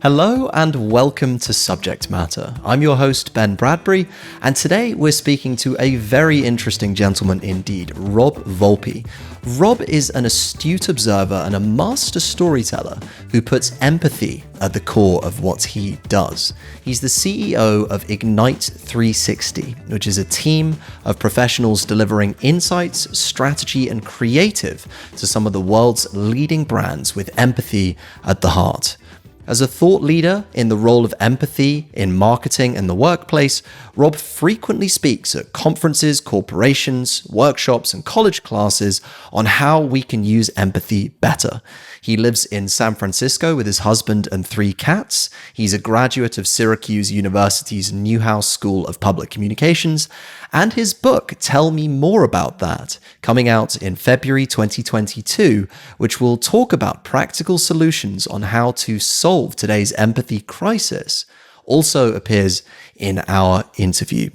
Hello and welcome to Subject Matter. I'm your host, Ben Bradbury, and today we're speaking to a very interesting gentleman indeed, Rob Volpe. Rob is an astute observer and a master storyteller who puts empathy at the core of what he does. He's the CEO of Ignite 360, which is a team of professionals delivering insights, strategy, and creative to some of the world's leading brands with empathy at the heart. As a thought leader in the role of empathy in marketing and the workplace, Rob frequently speaks at conferences, corporations, workshops, and college classes on how we can use empathy better. He lives in San Francisco with his husband and 3 cats. He's a graduate of Syracuse University's Newhouse School of Public Communications, and his book, Tell Me More About That, coming out in February 2022, which will talk about practical solutions on how to solve today's empathy crisis, also appears in our interview.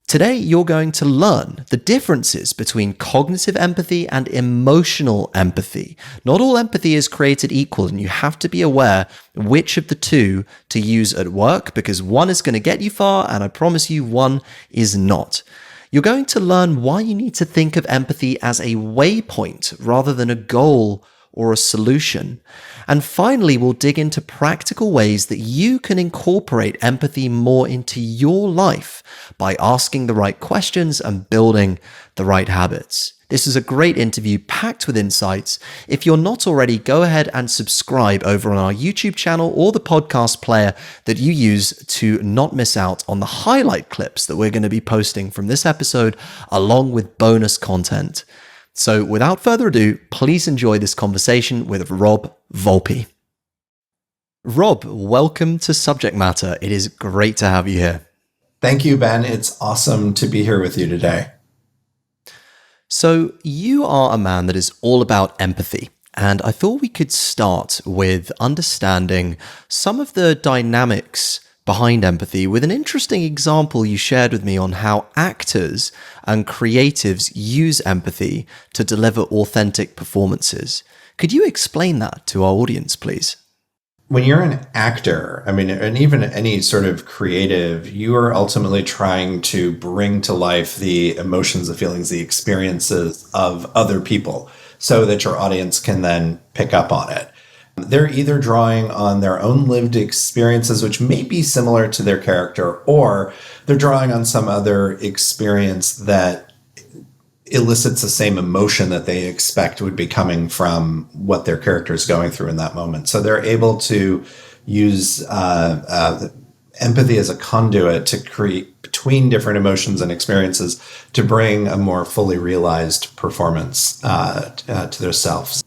Today, you're going to learn the differences between cognitive empathy and emotional empathy. Not all empathy is created equal, and you have to be aware which of the two to use at work, because one is going to get you far, and I promise you one is not. You're going to learn why you need to think of empathy as a waypoint rather than a goal or a solution. And finally, we'll dig into practical ways that you can incorporate empathy more into your life by asking the right questions and building the right habits. This is a great interview packed with insights. If you're not already, go ahead and subscribe over on our YouTube channel or the podcast player that you use to not miss out on the highlight clips that we're going to be posting from this episode, along with bonus content. So without further ado, please enjoy this conversation with Rob Volpe. Rob, welcome to Subject Matter. It is great to have you here. Thank you, Ben. It's awesome to be here with you today. So you are a man that is all about empathy. And I thought we could start with understanding some of the dynamics behind empathy with an interesting example you shared with me on how actors and creatives use empathy to deliver authentic performances. Could you explain that to our audience, please? When you're an actor, and even any sort of creative, you are ultimately trying to bring to life the emotions, the feelings, the experiences of other people so that your audience can then pick up on it. They're either drawing on their own lived experiences, which may be similar to their character, or they're drawing on some other experience that elicits the same emotion that they expect would be coming from what their character is going through in that moment. So they're able to use empathy as a conduit to create between different emotions and experiences to bring a more fully realized performance to their selves.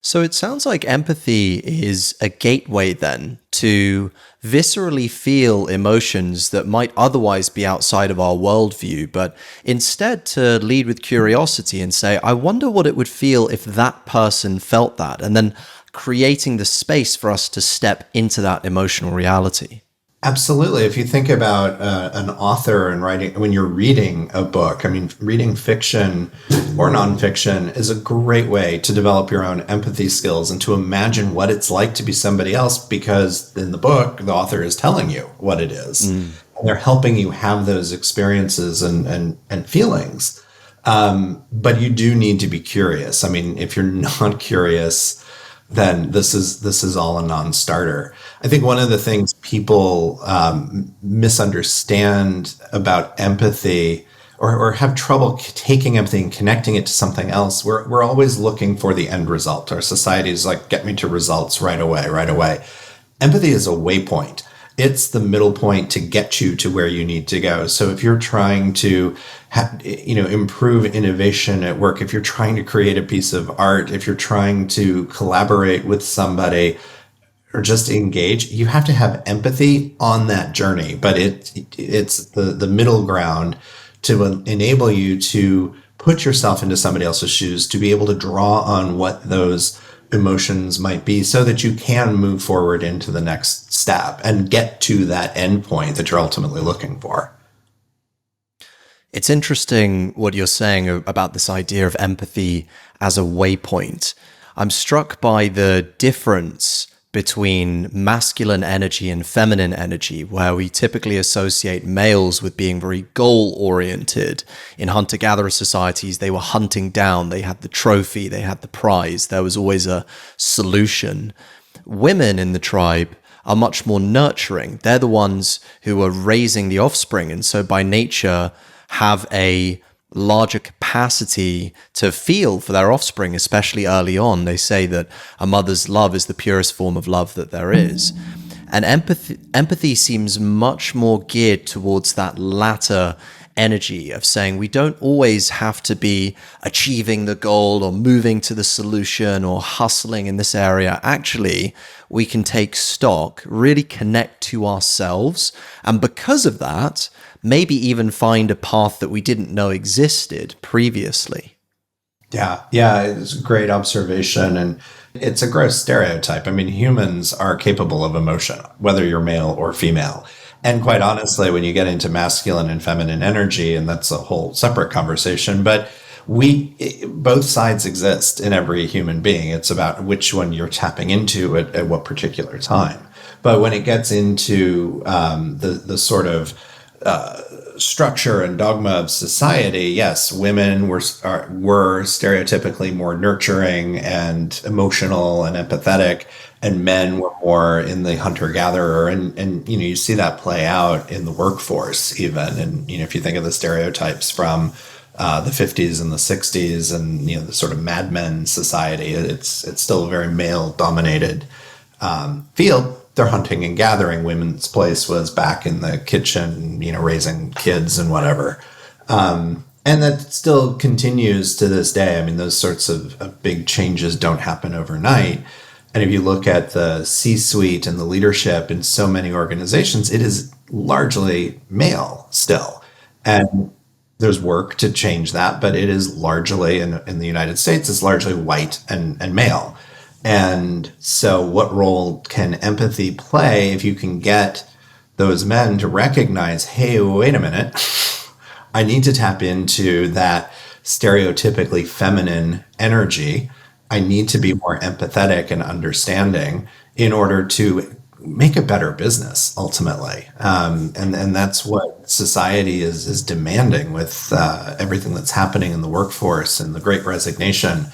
So it sounds like empathy is a gateway then to viscerally feel emotions that might otherwise be outside of our worldview, but instead to lead with curiosity and say, I wonder what it would feel if that person felt that, and then creating the space for us to step into that emotional reality. Absolutely. If you think about an author and writing, when you're reading a book, reading fiction or nonfiction is a great way to develop your own empathy skills and to imagine what it's like to be somebody else, because in the book, the author is telling you what it is. And they're helping you have those experiences and feelings. But you do need to be curious. If you're not curious, then this is all a non-starter. I think one of the things people misunderstand about empathy or have trouble taking empathy and connecting it to something else, we're always looking for the end result. Our society is like, get me to results right away. Empathy is a waypoint. It's the middle point to get you to where you need to go. So if you're trying to improve innovation at work, if you're trying to create a piece of art, if you're trying to collaborate with somebody or just engage, you have to have empathy on that journey. But it's the middle ground to enable you to put yourself into somebody else's shoes, to be able to draw on what those emotions might be so that you can move forward into the next step and get to that end point that you're ultimately looking for. It's interesting what you're saying about this idea of empathy as a waypoint. I'm struck by the difference between masculine energy and feminine energy, where we typically associate males with being very goal-oriented. In hunter-gatherer societies, they were hunting down, they had the trophy, they had the prize, there was always a solution. Women in the tribe are much more nurturing. They're the ones who are raising the offspring, and so by nature have a larger capacity to feel for their offspring, especially early on. They say that a mother's love is the purest form of love that there is. And empathy seems much more geared towards that latter energy of saying we don't always have to be achieving the goal or moving to the solution or hustling in this area. Actually, we can take stock, really connect to ourselves, and because of that, maybe even find a path that we didn't know existed previously. Yeah, it's a great observation. And it's a gross stereotype. I mean, humans are capable of emotion, whether you're male or female. And quite honestly, when you get into masculine and feminine energy, and that's a whole separate conversation, but both sides exist in every human being. It's about which one you're tapping into at what particular time. But when it gets into the sort of structure and dogma of society, yes, women were stereotypically more nurturing and emotional and empathetic, and men were more in the hunter-gatherer. And you see that play out in the workforce even. And if you think of the stereotypes from the 50s and the 60s and the sort of Mad Men society, it's still a very male-dominated field. They're hunting and gathering. Women's place was back in the kitchen, raising kids and whatever. And that still continues to this day. I mean, those sorts of big changes don't happen overnight. And if you look at the C-suite and the leadership in so many organizations, it is largely male still. And there's work to change that, but it is largely, in the United States, it's largely white and male. And so what role can empathy play if you can get those men to recognize, hey, wait a minute, I need to tap into that stereotypically feminine energy. I need to be more empathetic and understanding in order to make a better business ultimately. And that's what society is demanding with everything that's happening in the workforce and the Great Resignation.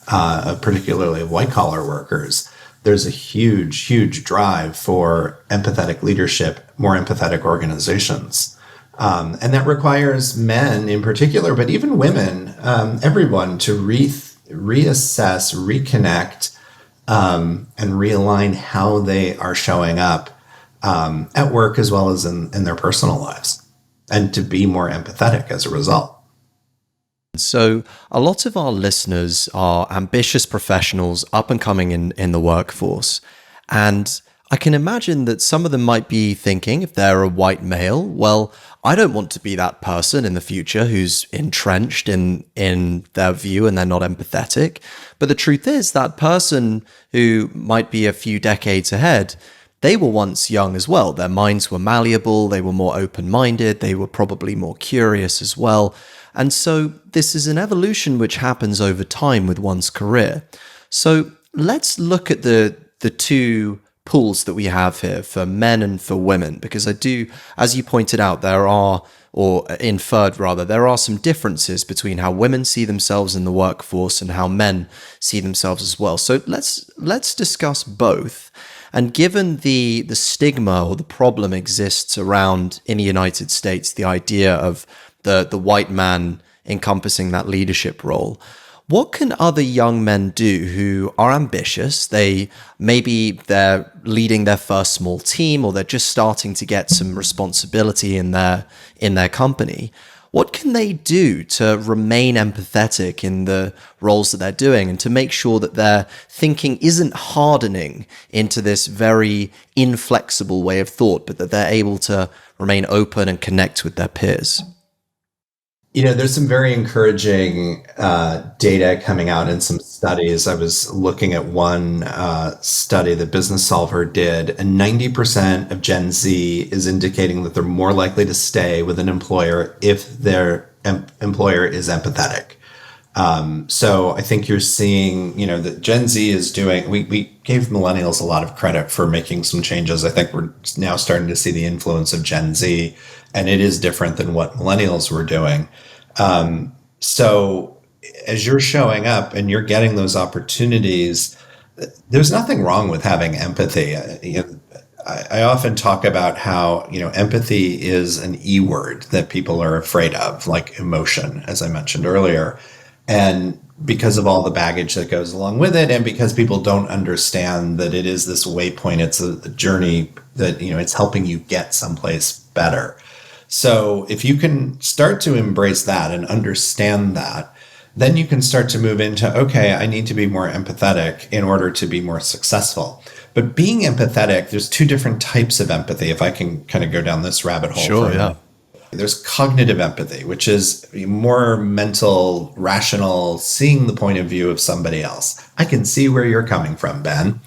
Particularly of white-collar workers, there's a huge drive for empathetic leadership, more empathetic organizations. And that requires men in particular, but even women, everyone to reassess, reconnect, and realign how they are showing up at work as well as in their personal lives, and to be more empathetic as a result. So a lot of our listeners are ambitious professionals up and coming in the workforce. And I can imagine that some of them might be thinking, if they're a white male, well, I don't want to be that person in the future who's entrenched in their view and they're not empathetic. But the truth is that person who might be a few decades ahead, they were once young as well. Their minds were malleable, they were more open-minded, they were probably more curious as well. And so this is an evolution which happens over time with one's career. So let's look at the two pools that we have here for men and for women, because I do, as you pointed out, there are some differences between how women see themselves in the workforce and how men see themselves as well. So let's discuss both. And given the stigma or the problem exists around in the United States, the idea of the white man encompassing that leadership role, what can other young men do who are ambitious? They're leading their first small team, or they're just starting to get some responsibility in their company. What can they do to remain empathetic in the roles that they're doing and to make sure that their thinking isn't hardening into this very inflexible way of thought, but that they're able to remain open and connect with their peers? There's some very encouraging data coming out in some studies. I was looking at one study that Business Solver did, and 90% of Gen Z is indicating that they're more likely to stay with an employer if their employer is empathetic. So I think you're seeing, that Gen Z is doing, we gave millennials a lot of credit for making some changes. I think we're now starting to see the influence of Gen Z, and it is different than what millennials were doing. So as you're showing up and you're getting those opportunities, there's nothing wrong with having empathy. I often talk about how, empathy is an E word that people are afraid of, like emotion, as I mentioned earlier. And because of all the baggage that goes along with it, and because people don't understand that it is this waypoint, it's a journey that, it's helping you get someplace better. So if you can start to embrace that and understand that, then you can start to move into, okay, I need to be more empathetic in order to be more successful. But being empathetic, there's two different types of empathy, if I can kind of go down this rabbit hole. Sure, yeah. There's cognitive empathy, which is more mental, rational, seeing the point of view of somebody else. I can see where you're coming from, Ben.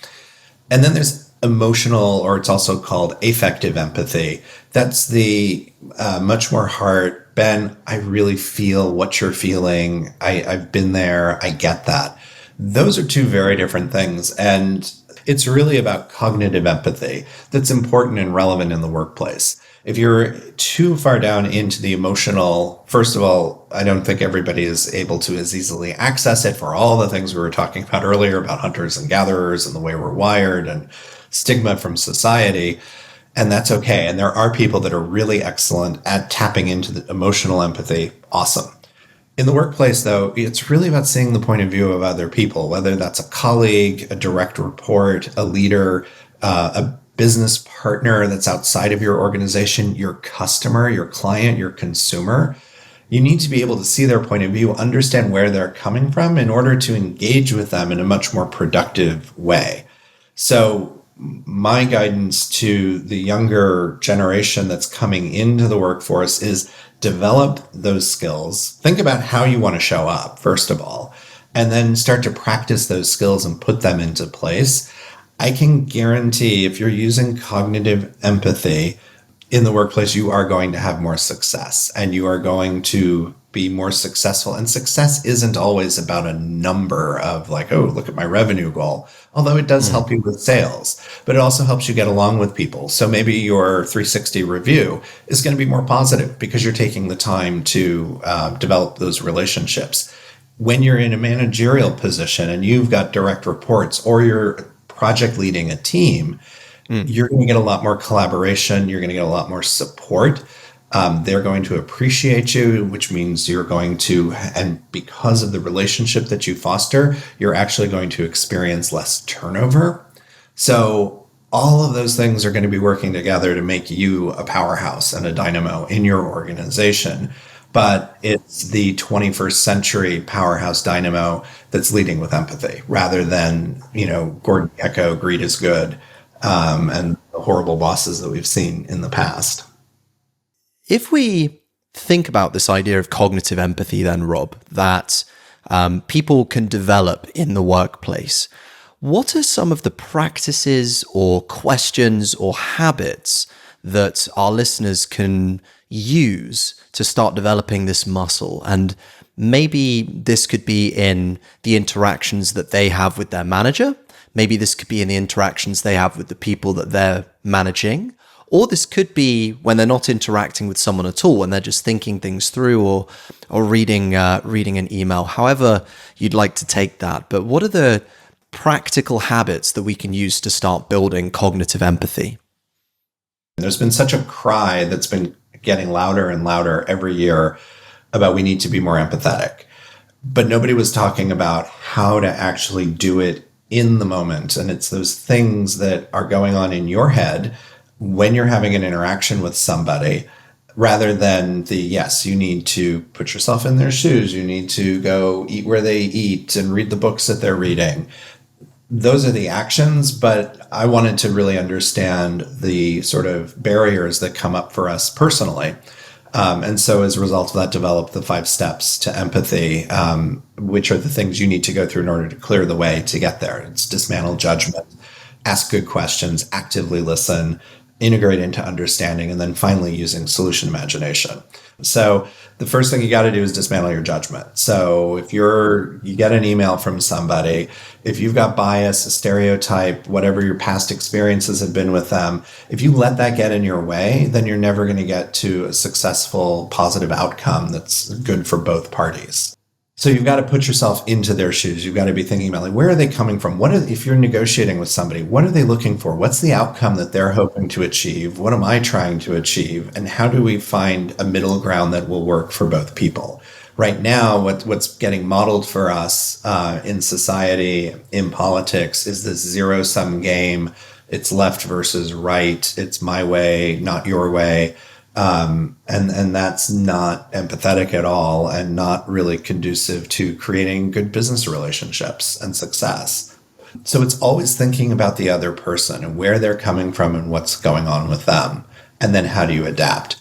And then there's emotional, or it's also called affective empathy. That's the much more heart. Ben, I really feel what you're feeling. I've been there. I get that. Those are two very different things. And it's really about cognitive empathy that's important and relevant in the workplace. If you're too far down into the emotional, first of all, I don't think everybody is able to as easily access it for all the things we were talking about earlier about hunters and gatherers and the way we're wired and stigma from society. And that's okay. And there are people that are really excellent at tapping into the emotional empathy. Awesome. In the workplace, though, it's really about seeing the point of view of other people, whether that's a colleague, a direct report, a leader, a business partner that's outside of your organization, your customer, your client, your consumer. You need to be able to see their point of view, understand where they're coming from in order to engage with them in a much more productive way. So my guidance to the younger generation that's coming into the workforce is develop those skills. Think about how you want to show up, first of all, and then start to practice those skills and put them into place. I can guarantee if you're using cognitive empathy in the workplace, you are going to have more success and you are going to be more successful. And success isn't always about a number of like, oh, look at my revenue goal, although it does help you with sales, but it also helps you get along with people. So maybe your 360 review is going to be more positive because you're taking the time to develop those relationships. When you're in a managerial position and you've got direct reports or you're project leading a team, you're going to get a lot more collaboration. You're going to get a lot more support. They're going to appreciate you, which means you're going to, and because of the relationship that you foster, you're actually going to experience less turnover. So all of those things are going to be working together to make you a powerhouse and a dynamo in your organization. But it's the 21st century powerhouse dynamo that's leading with empathy rather than, Gordon Gekko, greed is good, and the horrible bosses that we've seen in the past. If we think about this idea of cognitive empathy, then, Rob, that people can develop in the workplace, what are some of the practices or questions or habits that our listeners can use to start developing this muscle? And maybe this could be in the interactions that they have with their manager. Maybe this could be in the interactions they have with the people that they're managing. Or this could be when they're not interacting with someone at all and they're just thinking things through or reading an email, however you'd like to take that. But what are the practical habits that we can use to start building cognitive empathy? There's been such a cry that's been getting louder and louder every year about we need to be more empathetic. But nobody was talking about how to actually do it in the moment. And it's those things that are going on in your head when you're having an interaction with somebody, rather than yes, you need to put yourself in their shoes. You need to go eat where they eat and read the books that they're reading. Those are the actions, but I wanted to really understand the sort of barriers that come up for us personally. And so as a result of that, developed the 5 steps to empathy, which are the things you need to go through in order to clear the way to get there. It's dismantle judgment, ask good questions, actively listen, integrate into understanding, and then finally using solution imagination. So the first thing you got to do is dismantle your judgment. So if you get an email from somebody, if you've got bias, a stereotype, whatever your past experiences have been with them, if you let that get in your way, then you're never going to get to a successful, positive outcome that's good for both parties. So you've got to put yourself into their shoes. You've got to be thinking about, like, where are they coming from? If you're negotiating with somebody, what are they looking for? What's the outcome that they're hoping to achieve? What am I trying to achieve? And how do we find a middle ground that will work for both people? Right now, what's getting modeled for us in society, in politics, is this zero-sum game. It's left versus right. It's my way, not your way. And that's not empathetic at all, and not really conducive to creating good business relationships and success. So it's always thinking about the other person and where they're coming from and what's going on with them. And then how do you adapt?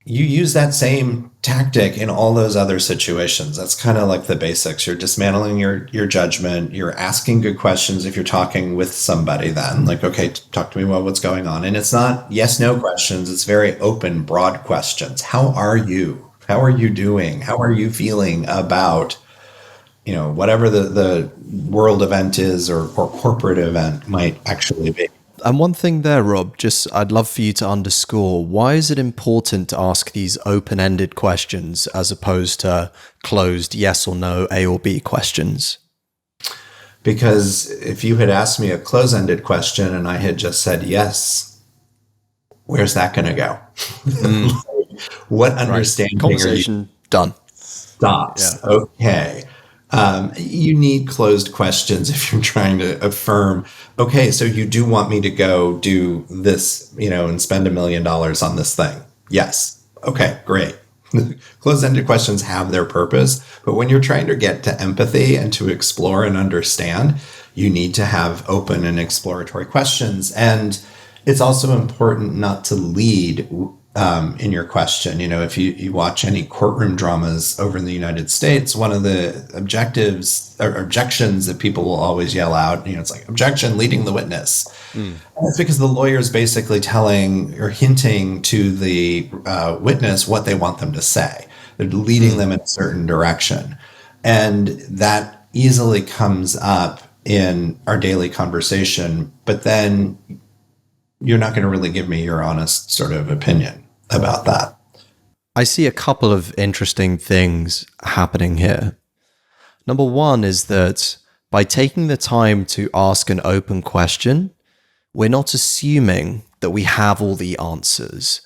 You use that same tactic in all those other situations. That's kind of like the basics. You're dismantling your judgment. You're asking good questions if you're talking with somebody then. Like, okay, talk to me about what's going on. And it's not yes, no questions. It's very open, broad questions. How are you? How are you doing? How are you feeling about, whatever the world event is or corporate event might actually be? And one thing there, Rob, I'd love for you to underscore, why is it important to ask these open-ended questions as opposed to closed yes or no, A or B questions? Because if you had asked me a close-ended question and I had just said yes, where's that going to go? What understanding Conversation done. Stops. Yeah. Okay. You need closed questions if you're trying to affirm, okay, so you do want me to go do this, and spend $1 million on this thing. Yes. Okay, great. Closed-ended questions have their purpose, but when you're trying to get to empathy and to explore and understand, you need to have open and exploratory questions. And it's also important not to lead in your question. If you watch any courtroom dramas over in the United States, one of the objections that people will always yell out, it's like, objection, leading the witness. And that's because the lawyer's basically telling or hinting to the witness what they want them to say. They're leading them in a certain direction. And that easily comes up in our daily conversation, but then you're not going to really give me your honest sort of opinion about that. I see a couple of interesting things happening here. Number one is that by taking the time to ask an open question, we're not assuming that we have all the answers.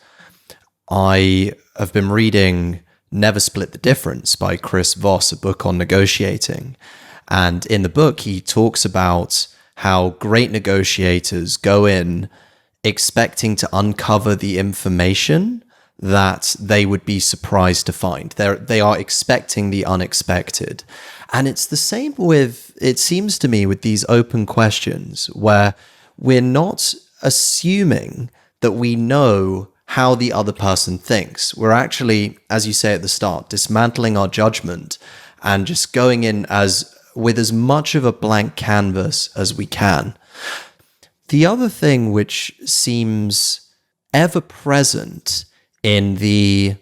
I have been reading Never Split the Difference by Chris Voss, a book on negotiating. And in the book, he talks about how great negotiators go in expecting to uncover the information that they would be surprised to find. They are expecting the unexpected. And it's the same with, it seems to me, with these open questions, where we're not assuming that we know how the other person thinks. We're actually, as you say at the start, dismantling our judgment and just going in with as much of a blank canvas as we can. The other thing which seems ever present in the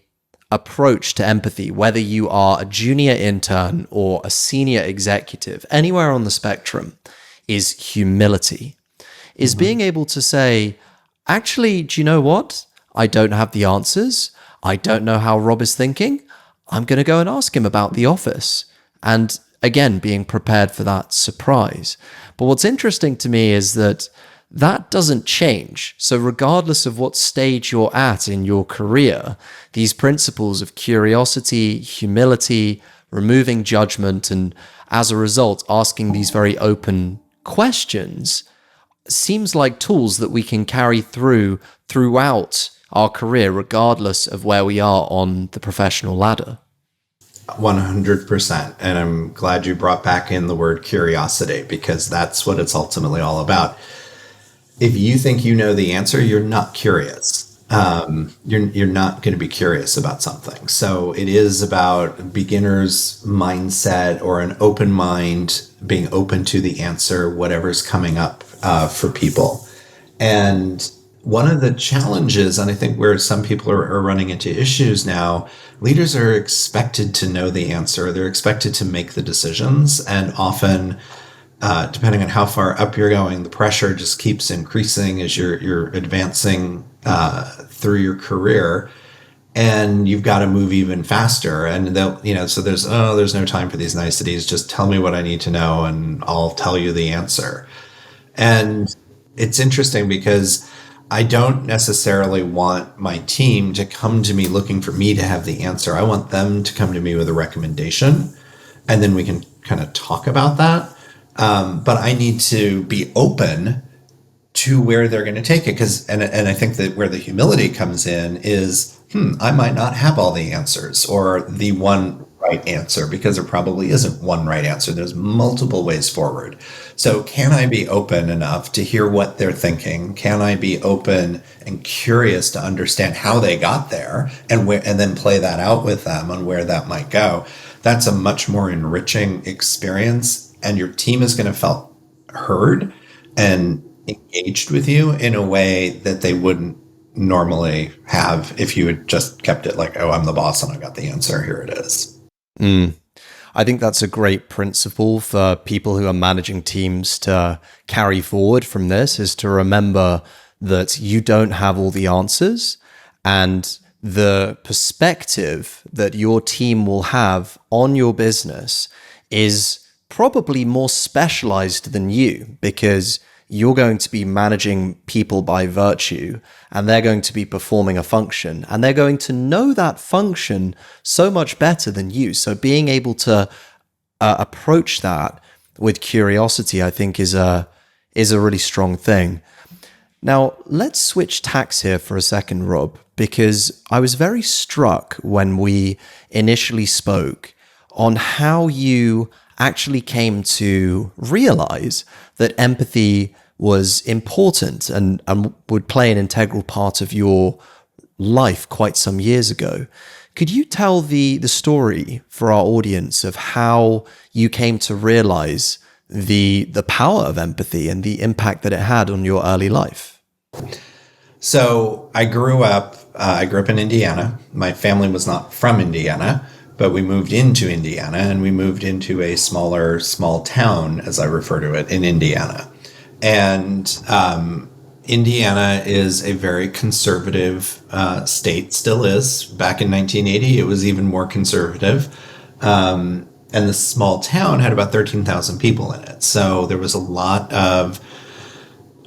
approach to empathy, whether you are a junior intern or a senior executive, anywhere on the spectrum, is humility. Is being able to say, actually, do you know what? I don't have the answers. I don't know how Rob is thinking. I'm going to go and ask him about the office. And again, being prepared for that surprise. But what's interesting to me is that doesn't change. So regardless of what stage you're at in your career, these principles of curiosity, humility, removing judgment, and as a result, asking these very open questions seems like tools that we can carry throughout our career, regardless of where we are on the professional ladder. 100%. And I'm glad you brought back in the word curiosity, because that's what it's ultimately all about. If you think you know the answer, you're not curious. You're not going to be curious about something. So it is about beginner's mindset or an open mind, being open to the answer, whatever's coming up for people. And one of the challenges, and I think where some people are running into issues now, leaders are expected to know the answer. They're expected to make the decisions. And often, depending on how far up you're going, the pressure just keeps increasing as you're advancing through your career. And you've got to move even faster. And they'll, so there's no time for these niceties. Just tell me what I need to know and I'll tell you the answer. And it's interesting because I don't necessarily want my team to come to me looking for me to have the answer. I want them to come to me with a recommendation, and then we can kind of talk about that. But I need to be open to where they're going to take it. And I think that where the humility comes in is, I might not have all the answers or the one right answer, because there probably isn't one right answer. There's multiple ways forward. So can I be open enough to hear what they're thinking? Can I be open and curious to understand how they got there and then play that out with them on where that might go? That's a much more enriching experience, and your team is going to feel heard and engaged with you in a way that they wouldn't normally have if you had just kept it like, oh, I'm the boss and I got the answer, here it is. I think that's a great principle for people who are managing teams to carry forward from this, is to remember that you don't have all the answers, and the perspective that your team will have on your business is probably more specialized than you, because you're going to be managing people by virtue, and they're going to be performing a function, and they're going to know that function so much better than you. So being able to approach that with curiosity, I think, is a really strong thing. Now, let's switch tacks here for a second, Rob, because I was very struck when we initially spoke on how you actually came to realize that empathy was important and would play an integral part of your life quite some years ago. Could you tell the story for our audience of how you came to realize the power of empathy and the impact that it had on your early life? So I grew up in Indiana. My family was not from Indiana, but we moved into Indiana, and we moved into a small town, as I refer to it, in Indiana. And Indiana is a very conservative state, still is. Back in 1980, it was even more conservative. And the small town had about 13,000 people in it. So there was a lot of,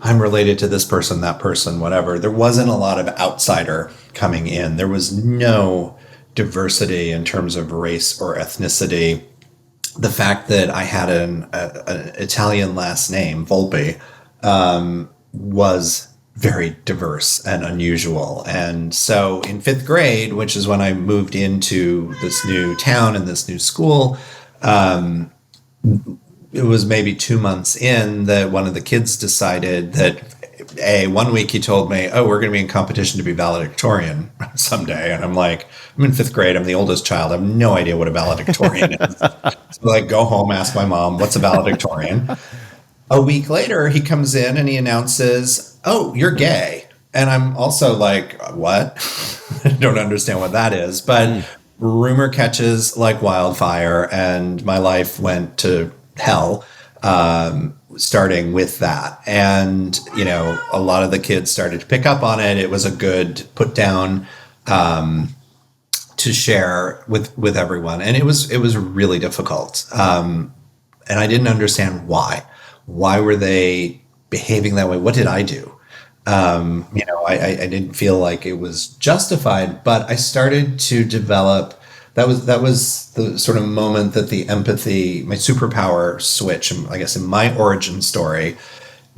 I'm related to this person, that person, whatever. There wasn't a lot of outsider coming in. There was no diversity in terms of race or ethnicity. The fact that I had an Italian last name, Volpe, was very diverse and unusual. And so in 5th grade, which is when I moved into this new town and this new school, it was maybe 2 months in that one of the kids decided that, one week he told me, oh, we're going to be in competition to be valedictorian someday. And I'm like, I'm in 5th grade. I'm the oldest child. I have no idea what a valedictorian is. So go home, ask my mom, what's a valedictorian? A week later, he comes in and he announces, oh, you're gay. And I'm also like, what? I don't understand what that is. But rumor catches like wildfire, and my life went to hell, starting with that. And, a lot of the kids started to pick up on it. It was a good put down to share with everyone. And it was really difficult. And I didn't understand why. Why were they behaving that way? What did I do? I didn't feel like it was justified, but I started to develop. That was the sort of moment that the empathy, my superpower switch, I guess, in my origin story.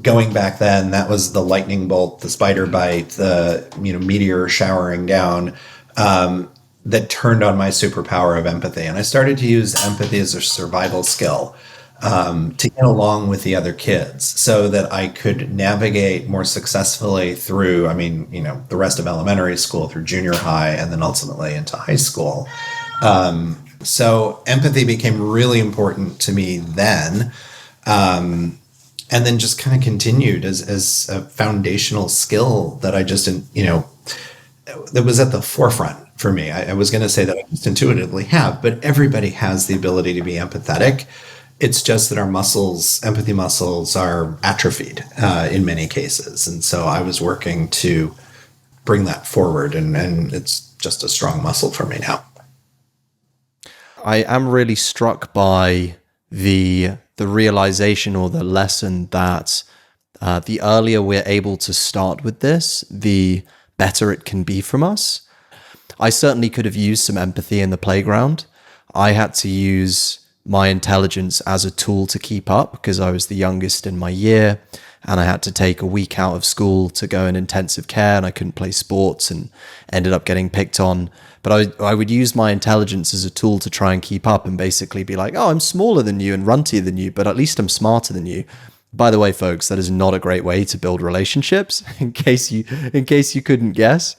Going back then, that was the lightning bolt, the spider bite, the meteor showering down, that turned on my superpower of empathy. And I started to use empathy as a survival skill, to get along with the other kids so that I could navigate more successfully through, the rest of elementary school, through junior high, and then ultimately into high school. So empathy became really important to me then. and then just kind of continued as a foundational skill that I just, that was at the forefront for me. I was going to say that I just intuitively have, but everybody has the ability to be empathetic. It's just that our muscles, empathy muscles, are atrophied in many cases. And so I was working to bring that forward, and it's just a strong muscle for me now. I am really struck by the realization or the lesson that the earlier we're able to start with this, the better it can be from us. I certainly could have used some empathy in the playground. I had to use my intelligence as a tool to keep up because I was the youngest in my year, and I had to take a week out of school to go in intensive care, and I couldn't play sports and ended up getting picked on. But I would use my intelligence as a tool to try and keep up and basically be like, oh, I'm smaller than you and runtier than you, but at least I'm smarter than you. By the way, folks, that is not a great way to build relationships, in case you couldn't guess.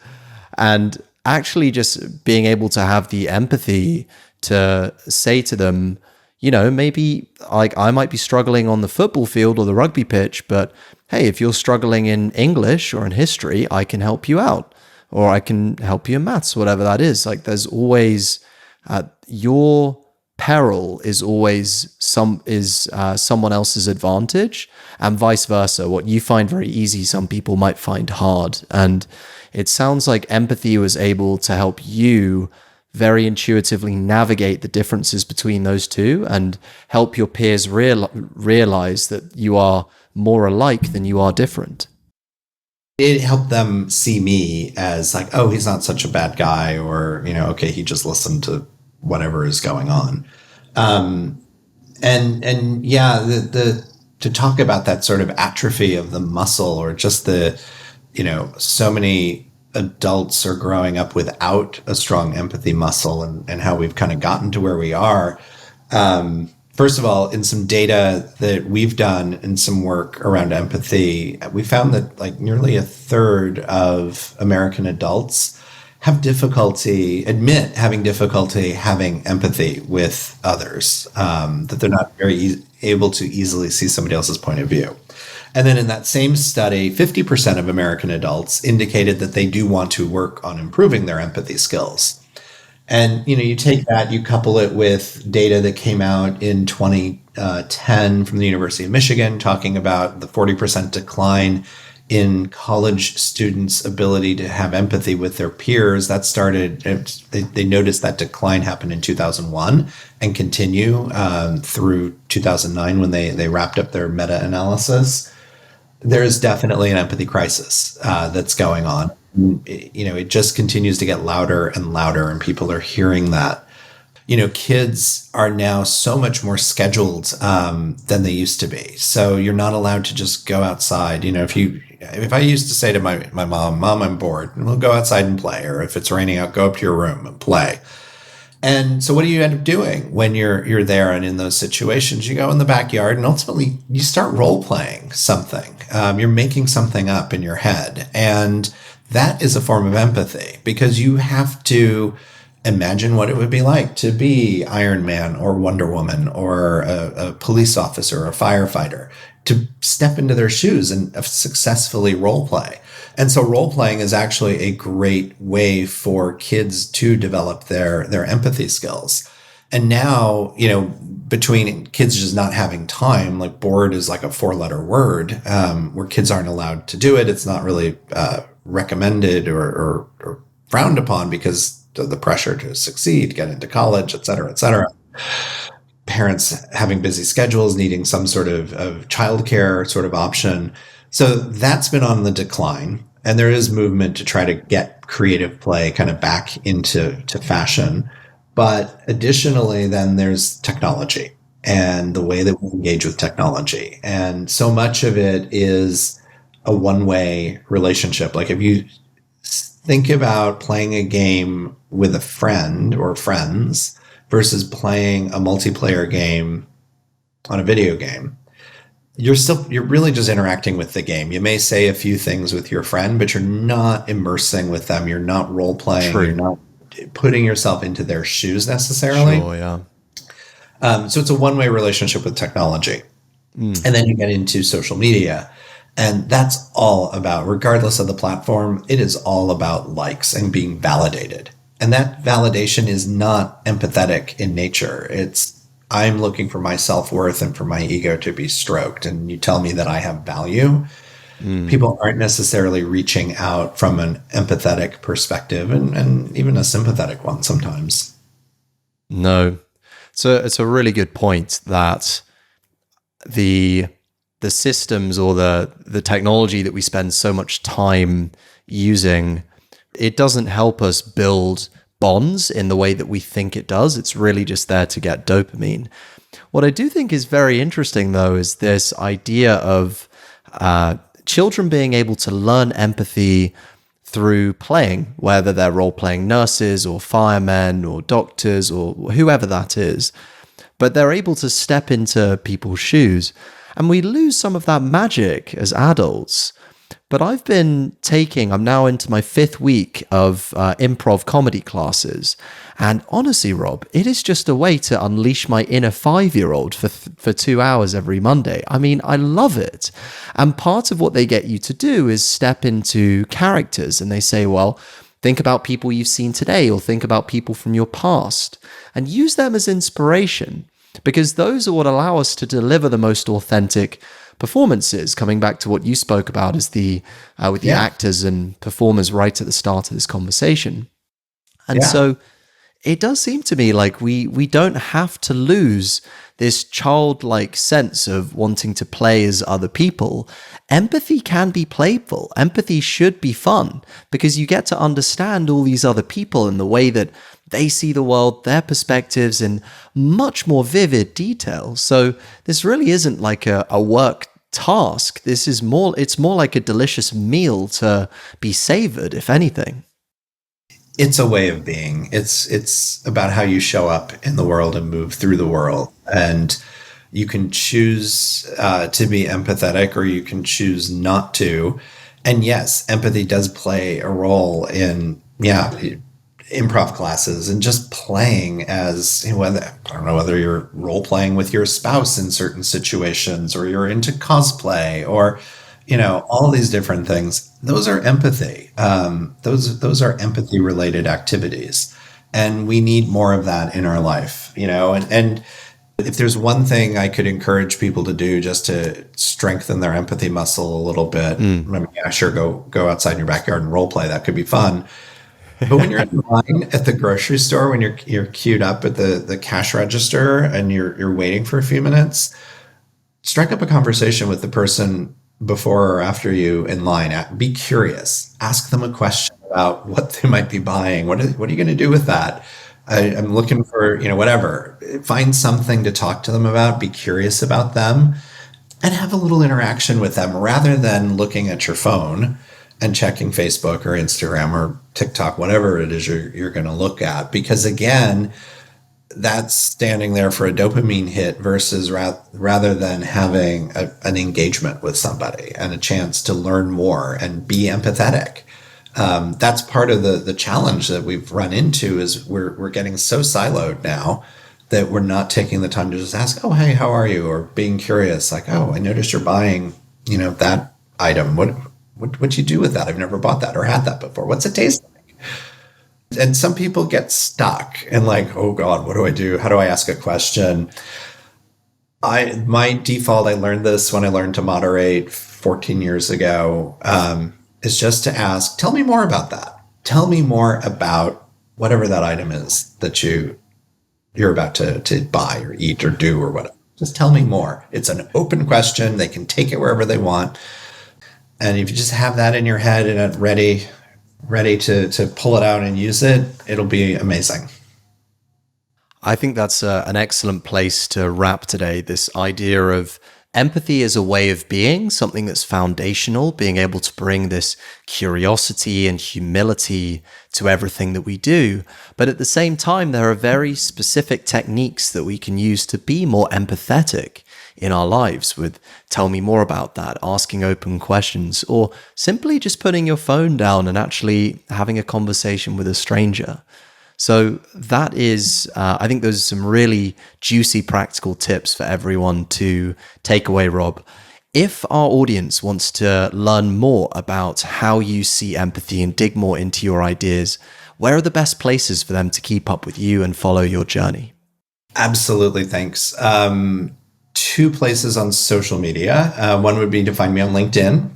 And actually just being able to have the empathy to say to them, maybe like I might be struggling on the football field or the rugby pitch, but hey, if you're struggling in English or in history, I can help you out, or I can help you in maths, whatever that is. Like there's always your peril is always someone else's advantage, and vice versa. What you find very easy, some people might find hard. And it sounds like empathy was able to help you very intuitively navigate the differences between those two and help your peers realize that you are more alike than you are different. It helped them see me as like, oh, he's not such a bad guy, or, okay, he just listened to whatever is going on. And yeah, to talk about that sort of atrophy of the muscle, or just so many adults are growing up without a strong empathy muscle, and how we've kind of gotten to where we are. First of all, in some data that we've done in some work around empathy, we found that like nearly a third of American adults admit having difficulty having empathy with others, that they're not very able to easily see somebody else's point of view. And then in that same study, 50% of American adults indicated that they do want to work on improving their empathy skills. And, you take that, you couple it with data that came out in 2010 from the University of Michigan, talking about the 40% decline in college students' ability to have empathy with their peers. That started, they noticed that decline happened in 2001 and continue through 2009 when they wrapped up their meta-analysis. There's definitely an empathy crisis that's going on. It just continues to get louder and louder, and people are hearing that. Kids are now so much more scheduled than they used to be. So you're not allowed to just go outside. If I used to say to my mom, I'm bored, and we'll go outside and play. Or if it's raining out, go up to your room and play. And so what do you end up doing when you're there and in those situations? You go in the backyard and ultimately you start role playing something. You're making something up in your head. And that is a form of empathy, because you have to imagine what it would be like to be Iron Man or Wonder Woman or a police officer or a firefighter, to step into their shoes and successfully role play. And so role playing is actually a great way for kids to develop their empathy skills. And now, between kids just not having time, like bored is like a 4-letter word, where kids aren't allowed to do it. It's not really recommended or frowned upon because of the pressure to succeed, get into college, et cetera, et cetera. Parents having busy schedules, needing some sort of childcare sort of option. So that's been on the decline. And there is movement to try to get creative play kind of back into fashion. But additionally, then there's technology and the way that we engage with technology. And so much of it is a one-way relationship. Like if you think about playing a game with a friend or friends versus playing a multiplayer game on a video game, you're really just interacting with the game. You may say a few things with your friend, but you're not immersing with them. You're not role playing. True. You're not putting yourself into their shoes necessarily. Sure, yeah. So it's a one-way relationship with technology. And then you get into social media. And that's all about, regardless of the platform, it is all about likes and being validated. And that validation is not empathetic in nature. It's, I'm looking for my self-worth and for my ego to be stroked. And you tell me that I have value. People aren't necessarily reaching out from an empathetic perspective, and even a sympathetic one sometimes. No. So it's a really good point that the systems or the technology that we spend so much time using, it doesn't help us build bonds in the way that we think it does. It's really just there to get dopamine. What I do think is very interesting, though, is this idea of children being able to learn empathy through playing, whether they're role-playing nurses or firemen or doctors or whoever that is. But they're able to step into people's shoes. And we lose some of that magic as adults. But I'm now into my 5th week of improv comedy classes. And honestly, Rob, it is just a way to unleash my inner 5-year-old for 2 hours every Monday. I mean, I love it. And part of what they get you to do is step into characters. And they say, well, think about people you've seen today, or think about people from your past, and use them as inspiration, because those are what allow us to deliver the most authentic performances. Coming back to what you spoke about as the with the actors and performers right at the start of this conversation. And so it does seem to me like we don't have to lose this childlike sense of wanting to play as other people. Empathy can be playful. Empathy should be fun, because you get to understand all these other people in the way that they see the world, their perspectives in much more vivid detail. So this really isn't like a work task. It's more like a delicious meal to be savored, if anything. It's a way of being. It's about how you show up in the world and move through the world. And you can choose to be empathetic, or you can choose not to. And yes, empathy does play a role in, improv classes and just playing as, whether, I don't know, whether you're role playing with your spouse in certain situations, or you're into cosplay, or all these different things. Those are empathy. Those are empathy related activities, and we need more of that in our life. And if there's one thing I could encourage people to do just to strengthen their empathy muscle a little bit, I mean, sure, go outside in your backyard and role play. That could be fun. But when you're in line at the grocery store, when you're queued up at the cash register and you're waiting for a few minutes, strike up a conversation with the person before or after you in line. Be curious. Ask them a question about what they might be buying. What are you going to do with that? I'm looking for, whatever. Find something to talk to them about. Be curious about them, and have a little interaction with them, rather than looking at your phone and checking Facebook or Instagram or TikTok, whatever it is you're going to look at. Because again, that's standing there for a dopamine hit, versus rather than having an engagement with somebody and a chance to learn more and be empathetic. That's part of the challenge that we've run into, is we're getting so siloed now that we're not taking the time to just ask, oh, hey, how are you? Or being curious, like, oh, I noticed you're buying, that item. What'd you do with that? I've never bought that or had that before. What's it taste like? And some people get stuck and like, oh God, what do I do? How do I ask a question? My default, I learned this when I learned to moderate 14 years ago, is just to ask, tell me more about that. Tell me more about whatever that item is that you're about to buy or eat or do or whatever. Just tell me more. It's an open question. They can take it wherever they want. And if you just have that in your head and ready to pull it out and use it, it'll be amazing. I think that's an excellent place to wrap today. This idea of empathy as a way of being, something that's foundational, being able to bring this curiosity and humility to everything that we do. But at the same time, there are very specific techniques that we can use to be more empathetic in our lives, with tell me more about that, asking open questions, or simply just putting your phone down and actually having a conversation with a stranger. So that is, I think those are some really juicy practical tips for everyone to take away, Rob. If our audience wants to learn more about how you see empathy and dig more into your ideas, where are the best places for them to keep up with you and follow your journey? Absolutely. Thanks. Two places on social media. One would be to find me on LinkedIn,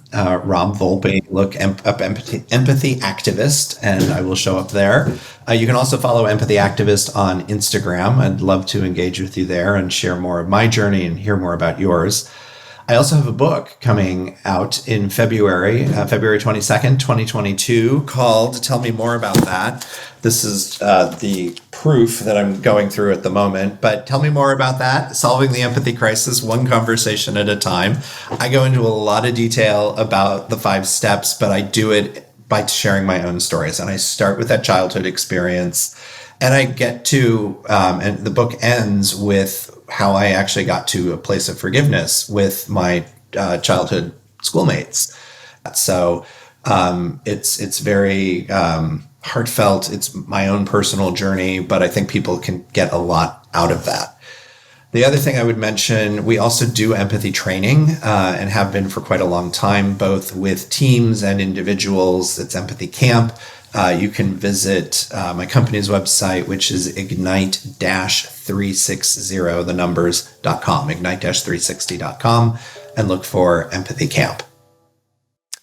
Rob Volpe. Look up empathy activist, and I will show up there. You can also follow Empathy Activist on Instagram. I'd love to engage with you there and share more of my journey and hear more about yours. I also have a book coming out in February 22nd, 2022, called Tell Me More About That. This is the proof that I'm going through at the moment, but tell me more about that. Solving the empathy crisis, one conversation at a time. I go into a lot of detail about the 5 steps, but I do it by sharing my own stories. And I start with that childhood experience, and I get to, and the book ends with how I actually got to a place of forgiveness with my childhood schoolmates. So it's very heartfelt. It's my own personal journey, but I think people can get a lot out of that. The other thing I would mention, we also do empathy training and have been for quite a long time, both with teams and individuals. It's Empathy Camp. You can visit my company's website, which is ignite-360, the numbers.com, ignite-360.com, and look for Empathy Camp.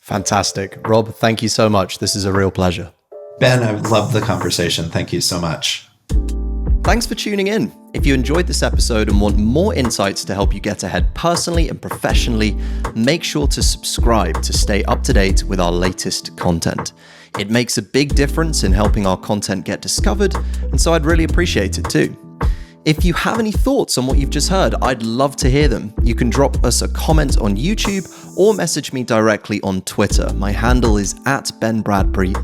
Fantastic. Rob, thank you so much. This is a real pleasure. Ben, I've loved the conversation. Thank you so much. Thanks for tuning in. If you enjoyed this episode and want more insights to help you get ahead personally and professionally, make sure to subscribe to stay up to date with our latest content. It makes a big difference in helping our content get discovered, and so I'd really appreciate it too. If you have any thoughts on what you've just heard, I'd love to hear them. You can drop us a comment on YouTube or message me directly on Twitter. My handle is @BenBradbury_.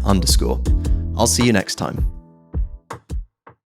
I'll see you next time.